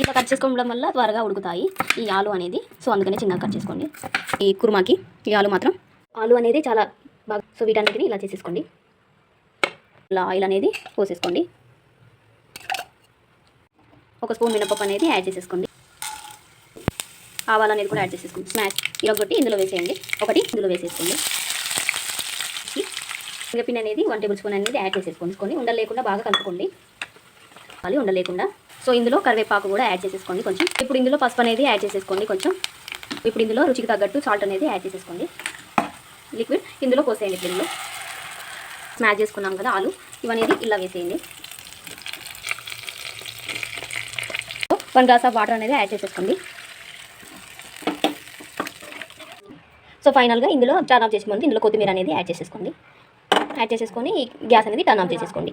ఇలా కట్ చేసుకోవడం వల్ల త్వరగా ఉడుకుతాయి ఈ ఆలు అనేది. సో అందుకని చిన్నగా కట్ చేసుకోండి. ఈ కుర్మాకి ఈ ఆలు అనేది చాలా బాగా. సో వీటన్నిటిని ఇలా చేసేసుకోండి. ఇలా ఆయిల్ అనేది పోసేసుకోండి. ఒక స్పూన్ మినపప్పు అనేది యాడ్ చేసేసుకోండి. ఆవాలు అనేది కూడా యాడ్ చేసేసుకోండి. స్మాష్ ఇరగొట్టి ఇందులో వేసేయండి. ఒకటి ఇందులో వేసేసుకోండి. శనగపిండి అనేది 1 టేబుల్ స్పూన్ అనేది యాడ్ చేసేసుకోండి. ఉండలు లేకుండా బాగా కలుపుకోండి. అది ఉండలేకుండా. సో ఇందులో కరివేపాకు కూడా యాడ్ చేసేసుకోండి కొంచెం. ఇప్పుడు ఇందులో పసుపు అనేది యాడ్ చేసేసుకోండి కొంచెం. ఇప్పుడు ఇందులో రుచికి తగ్గట్టు సాల్ట్ అనేది యాడ్ చేసేసుకోండి. లిక్విడ్ ఇందులో పోసేయండి. ఇప్పుడు స్మాష్ చేసుకున్నాం కదా ఆలు, ఇవనేది ఇలా వేసేయండి. 1 గ్లాస్ ఆఫ్ వాటర్ అనేది యాడ్ చేసేసుకోండి. సో ఫైనల్గా ఇందులో టర్న్ ఆఫ్ చేసే ముందు ఇందులో కొత్తిమీర అనేది యాడ్ చేసేసుకోండి. యాడ్ చేసేసుకొని గ్యాస్ అనేది టర్న్ ఆఫ్ చేసేసుకోండి.